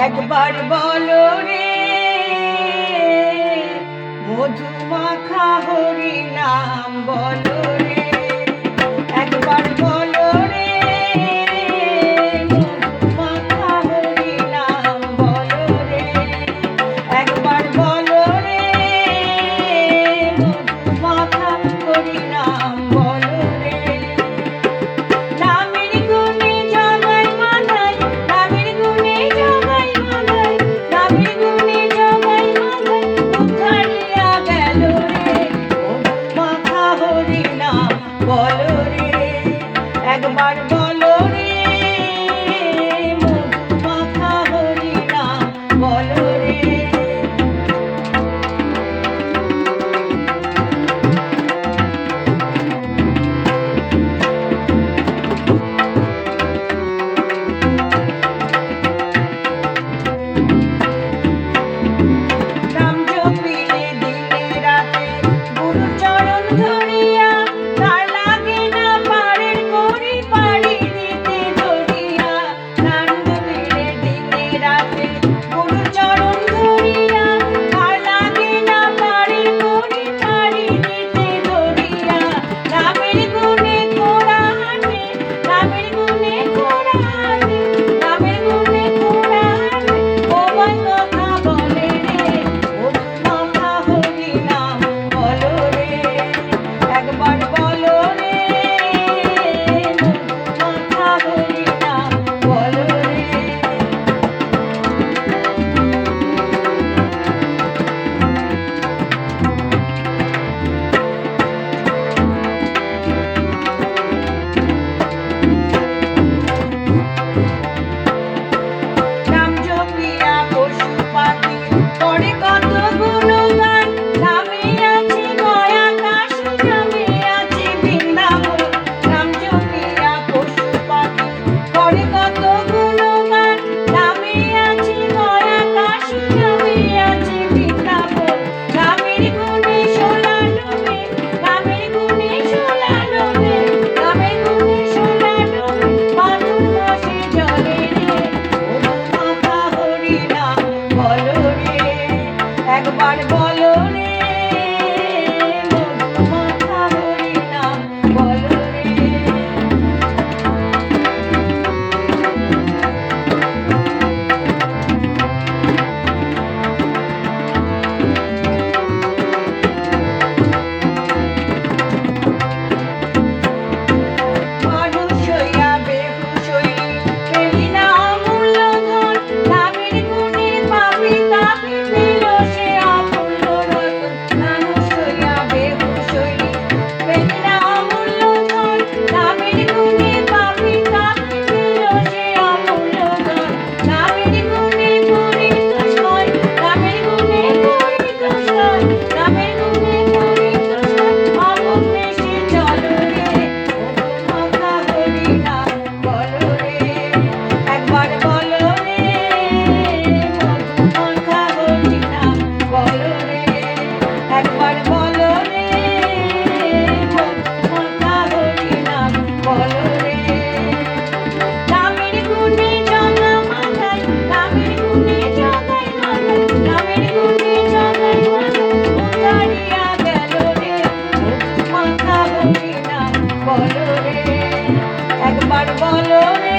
একবার বলো রে মধু মাখা হরি নাম বলো রে, একবার বলো রে মধু মাখা হরি নাম বলো রে, একবার বলো রে মধু মাখা হরি নাম বলো রে। নামের গুণে জগাই মাথায়, নামের গুণে জগাই মাথায়, নামের গুণে জগাই মাথায় উদ্ধারিয়া গেল রে মধু মাখা হরি নাম বলো রে, একবার বলো রে মধু মাখা হরি নাম বলো রে। নাম জপিলে দিনে রাতে গুরু চরণ ধরিয়া, তার লাগে না পারের করি পাড়ি দিতে ধরিয়া। নাম জপিলে দিনে রাতে গুরু চরণ ধরিয়া, তার লাগে না পারের করি পাড়ি দিতে ধরিয়া। নামের গুণে ঘোড়া হাঁটে, নামের গুণে ঘোড়া হাঁটে, নামের গুণে ঘোড়া হাঁটে বোবাই কথা বলে রে মধু মাখা হরি নাম বলো রে, একবার বলো রে মধু মাখা হরি নাম বলো রে। নাম জপিয়া পশু পাখি করে কত গুণগান, নামে আছে গয়া কাশী, নামে আছে বৃন্দাবন। নাম জপিয়া পশু পাখি করে কত গুণগান, নামে আছে গয়া কাশী, নামে আছে বৃন্দাবন। নামের গুণে সোলা ডোবে, নামের গুণে সোলা ডোবে, নামের গুণে সোলা ডোবে পাথর ভাসে জলে রে মধু মাখা হরি নাম বলো রে, একবার বলো রে মধু মাখা হরি নাম বলো রে। মানুষ হইয়া বেহুশ হইলি পেলি না অমূল্য ধন, নামের গুণে পাপি তাপি পেল সে অমূল্য রতন। মানুষ হইয়া বেহুশ হইলি পেলি না অমূল্য ধন, নামের গুণে পাপি তাপি পেল সে অমূল্য ধন। নামের গুণে পরিতোষ হয়, নামের গুণে পরিতোষ হয়, নামের গুণে পরিতোষ হয় অমন বেশে চলো রে মধু মাখা হরি নাম বলো রে, একবার বলো রে মধু মাখা হরি নাম বলো রে, একবার বলো রে মধু মাখা হরি নাম বলো রে। নামের গুণে জগা মাথায়, নামের গুণে জগাই মাথায়, নামের গুণে জগাই মাথায় উদ্ধারিয়া গেল রে মধু মাখা হরি নাম বলো রে, একবার বলো রে